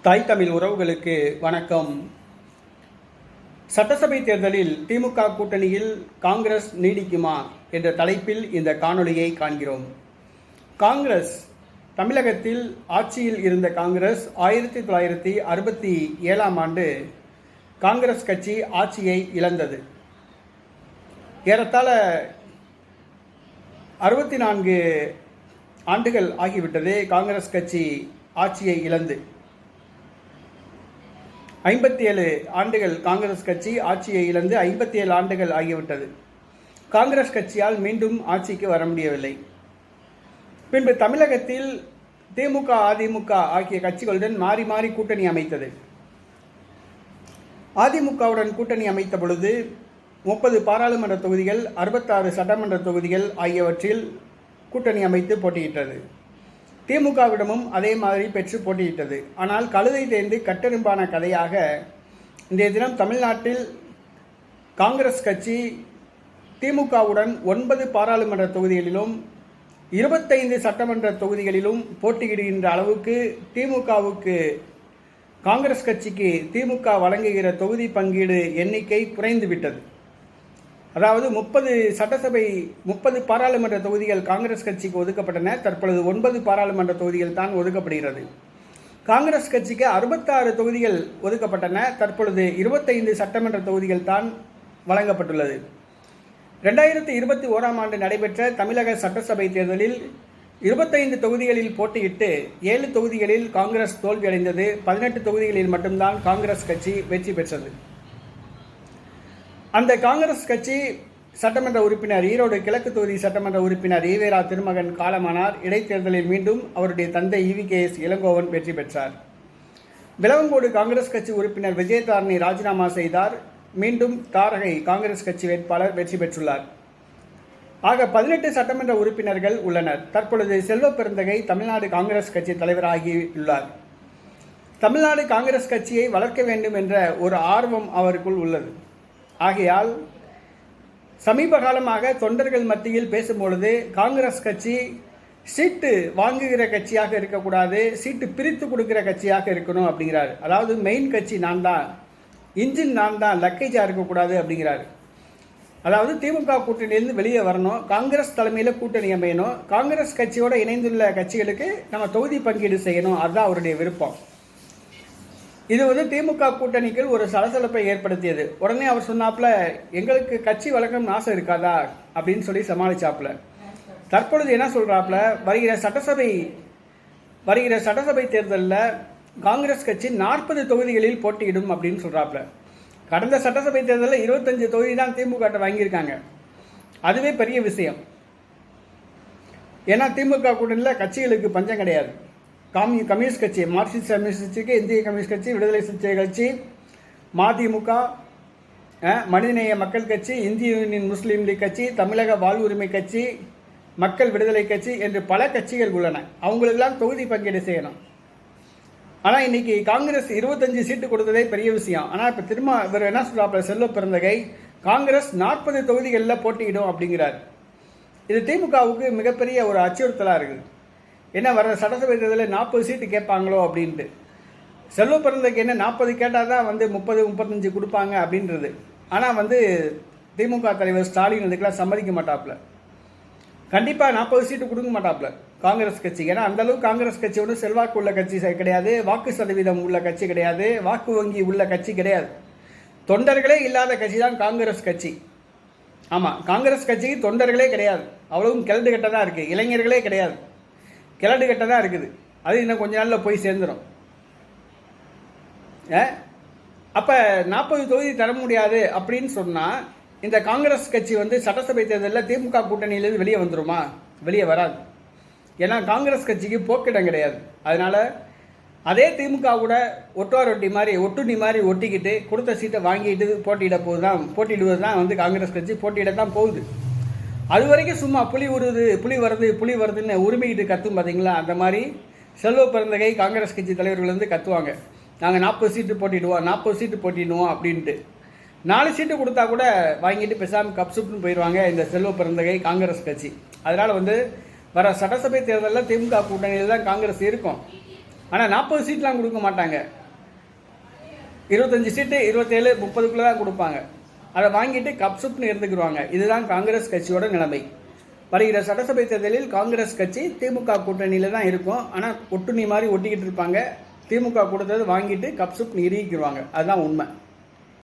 தாய் தமிழ் உறவுகளுக்கு வணக்கம். சட்டசபை தேர்தலில் திமுக கூட்டணியில் காங்கிரஸ் நீடிக்குமா என்ற தலைப்பில் இந்த காணொளியை காண்கிறோம். காங்கிரஸ் தமிழகத்தில் ஆட்சியில் இருந்த காங்கிரஸ் 1967ஆம் ஆண்டு காங்கிரஸ் கட்சி ஆட்சியை இழந்தது. ஏறத்தாழ 64 ஆண்டுகள் ஆகிவிட்டது காங்கிரஸ் கட்சி ஆட்சியை இழந்து. 57 ஆண்டுகள் காங்கிரஸ் கட்சி ஆட்சியை இழந்து 57 ஆண்டுகள் ஆகிவிட்டது. காங்கிரஸ் கட்சியால் மீண்டும் ஆட்சிக்கு வர முடியவில்லை. பின்பு தமிழகத்தில் திமுக, அதிமுக ஆகிய கட்சிகளுடன் மாறி மாறி கூட்டணி அமைத்தது. அதிமுகவுடன் கூட்டணி அமைத்த பொழுது 30 பாராளுமன்ற தொகுதிகள், 66 சட்டமன்ற தொகுதிகள் ஆகியவற்றில் கூட்டணி அமைத்து போட்டியிட்டது. திமுகவிடமும் அதே மாதிரி பெற்று போட்டியிட்டது. ஆனால் கழுதை தேர்ந்து கட்டெரும்பான கதையாக இன்றைய தினம் தமிழ்நாட்டில் காங்கிரஸ் கட்சி திமுகவுடன் 9 பாராளுமன்ற தொகுதிகளிலும் 25 சட்டமன்ற தொகுதிகளிலும் போட்டியிடுகின்ற அளவுக்கு திமுகவுக்கு, காங்கிரஸ் கட்சிக்கு திமுக வழங்குகிற தொகுதி பங்கீடு எண்ணிக்கை குறைந்துவிட்டது. அதாவது 30 பாராளுமன்ற தொகுதிகள் காங்கிரஸ் கட்சிக்கு ஒதுக்கப்பட்டன. தற்பொழுது 9 பாராளுமன்ற தொகுதிகள் தான் ஒதுக்கப்படுகிறது. காங்கிரஸ் கட்சிக்கு 66 தொகுதிகள் ஒதுக்கப்பட்டன. தற்பொழுது 25 சட்டமன்ற தொகுதிகள் தான் வழங்கப்பட்டுள்ளது. 2021ஆம் ஆண்டு நடைபெற்ற தமிழக சட்டசபை தேர்தலில் 25 தொகுதிகளில் போட்டியிட்டு 7 தொகுதிகளில் காங்கிரஸ் தோல்வியடைந்தது. 18 தொகுதிகளில் மட்டும்தான் காங்கிரஸ் கட்சி வெற்றி பெற்றது. அந்த காங்கிரஸ் கட்சி சட்டமன்ற உறுப்பினர், ஈரோடு கிழக்கு தொகுதி சட்டமன்ற உறுப்பினர் ஈவேரா திருமகன் காலமானார். இடைத்தேர்தலில் மீண்டும் அவருடைய தந்தை EVKS இளங்கோவன் வெற்றி பெற்றார். விளவங்கோடு காங்கிரஸ் கட்சி உறுப்பினர் விஜயதாரணி ராஜினாமா செய்தார். மீண்டும் தாரகை காங்கிரஸ் கட்சி வேட்பாளர் வெற்றி பெற்றுள்ளார். ஆக 18 சட்டமன்ற உறுப்பினர்கள் உள்ளனர். தற்பொழுது செல்வ பெருந்தகை தமிழ்நாடு காங்கிரஸ் கட்சி தலைவராகியுள்ளார். தமிழ்நாடு காங்கிரஸ் கட்சியை வளர்க்க வேண்டும் என்ற ஒரு ஆர்வம் அவருக்குள் உள்ளது. ஆகையால் சமீப காலமாக தொண்டர்கள் மத்தியில் பேசும்பொழுது காங்கிரஸ் கட்சி சீட்டு வாங்குகிற கட்சியாக இருக்கக்கூடாது, சீட்டு பிரித்து கொடுக்கிற கட்சியாக இருக்கணும் அப்படிங்கிறார். அதாவது மெயின் கட்சி நான் தான், இன்ஜின் நான் தான், லக்கேஜாக இருக்கக்கூடாது அப்படிங்கிறார். அதாவது திமுக கூட்டணியிலிருந்து வெளியே வரணும், காங்கிரஸ் தலைமையில் கூட்டணி அமையணும், காங்கிரஸ் கட்சியோடு இணைந்துள்ள கட்சிகளுக்கு நம்ம தொகுதி பங்கீடு செய்யணும், அதுதான் அவருடைய விருப்பம். இது திமுக கூட்டணிக்கு ஒரு சலசலப்பை ஏற்படுத்தியது. உடனே அவர் சொன்னாப்புல, எங்களுக்கு கட்சி வழங்கணும்னு ஆசை இருக்காதா அப்படின்னு சொல்லி சமாளிச்சாப்புல. தற்பொழுது என்ன சொல்றாப்புல, வருகிற சட்டசபை தேர்தலில் காங்கிரஸ் கட்சி 40 தொகுதிகளில் போட்டியிடும் அப்படின்னு சொல்றாப்புல. கடந்த சட்டசபை தேர்தலில் 25 தொகுதி தான் திமுக வாங்கியிருக்காங்க. அதுவே பெரிய விஷயம். ஏன்னா திமுக கூட்டணியில் கட்சிகளுக்கு பஞ்சம் கிடையாது. கம்யூனிஸ்ட் கட்சி, மார்க்சிஸ்ட் கம்யூனிஸ்ட் கட்சிக்கு, இந்திய கம்யூனிஸ்ட் கட்சி, விடுதலை சிறுத்தைகள் கட்சி, மதிமுக, மனிதநேய மக்கள் கட்சி, இந்திய யூனியன் முஸ்லீம் லீக் கட்சி, தமிழக வாழ்வுரிமை கட்சி, மக்கள் விடுதலை கட்சி என்று பல கட்சிகள் உள்ளன. அவங்களுக்கெல்லாம் தொகுதி பங்கீடு செய்யணும். ஆனால் இன்னைக்கு காங்கிரஸ் 25 சீட்டு கொடுத்ததே பெரிய விஷயம். ஆனால் இப்போ திரும்ப இவர் என்ன சொல்றாப்புல, செல்வ பிறந்தகை காங்கிரஸ் 40 தொகுதிகளில் போட்டியிடும் அப்படிங்கிறார். இது திமுகவுக்கு மிகப்பெரிய ஒரு அச்சுறுத்தலாக இருக்குது. என்ன வர சட்டசபை தேர்தலில் 40 சீட்டு கேட்பாங்களோ அப்படின்ட்டு. செல்வ பிறந்தக்கு என்ன 40 கேட்டால் தான் 30-35 கொடுப்பாங்க அப்படின்றது. ஆனால் திமுக தலைவர் ஸ்டாலின் இதுக்கெல்லாம் சம்மதிக்க மாட்டாப்புல. கண்டிப்பாக 40 சீட்டு கொடுக்க மாட்டாப்புல காங்கிரஸ் கட்சி. ஏன்னா அந்தளவுக்கு காங்கிரஸ் கட்சி செல்வாக்கு உள்ள கட்சி கிடையாது, வாக்கு சதவீதம் உள்ள கட்சி கிடையாது, வாக்கு வங்கி உள்ள கட்சி கிடையாது. தொண்டர்களே இல்லாத கட்சி தான் காங்கிரஸ் கட்சி. ஆமாம், காங்கிரஸ் கட்சிக்கு தொண்டர்களே கிடையாது. அவ்வளவும் கிழடு கட்ட தான் இருக்குது. இளைஞர்களே கிடையாது, கிழடு கட்ட தான் இருக்குது. அது இன்னும் கொஞ்ச நாளில் போய் சேர்ந்துடும். அப்போ 40 தொகுதி தர முடியாது அப்படின்னு சொன்னால் இந்த காங்கிரஸ் கட்சி சட்டசபை தேர்தலில் திமுக கூட்டணியிலிருந்து வெளியே வந்துடுமா? வெளியே வராது. ஏன்னா காங்கிரஸ் கட்சிக்கு போக்கிடம் கிடையாது. அதனால் அதே திமுக கூட ஒட்டுண்ணி மாதிரி ஒட்டிக்கிட்டு கொடுத்த சீட்டை வாங்கிட்டு போட்டியிடுவது தான் காங்கிரஸ் கட்சி போட்டியிடத்தான் போகுது. அது வரைக்கும் சும்மா புலி வருதுன்னு உரிமையிட்டு கத்தும் பார்த்தீங்களா? அந்த மாதிரி செல்வ பிறந்தகை காங்கிரஸ் கட்சி தலைவர்கள் கத்துவாங்க, நாங்கள் 40 சீட்டு போட்டிடுவோம் அப்படின்ட்டு. 4 சீட்டு கொடுத்தா கூட வாங்கிட்டு பேசாமல் கப்சுப்னு போயிடுவாங்க இந்த செல்வ பிறந்தகை காங்கிரஸ் கட்சி. அதனால் வர சட்டசபை தேர்தலில் திமுக கூட்டணியில் தான் காங்கிரஸ் இருக்கும். ஆனால் 40 சீட்லாம் கொடுக்க மாட்டாங்க. 25 சீட்டு 27 30க்குள்ளே தான் கொடுப்பாங்க. அதை வாங்கிட்டு கப்சுப்னு இருந்துக்குருவாங்க. இதுதான் காங்கிரஸ் கட்சியோட நிலைமை. வருகிற சட்டசபை தேர்தலில் காங்கிரஸ் கட்சி திமுக கூட்டணியில் தான் இருக்கும். ஆனால் ஒட்டுணி மாதிரி ஒட்டிக்கிட்டு இருப்பாங்க. திமுக கொடுத்தது வாங்கிட்டு கப்சுப்னு இறுக்கிடுவாங்க. அதுதான் உண்மை.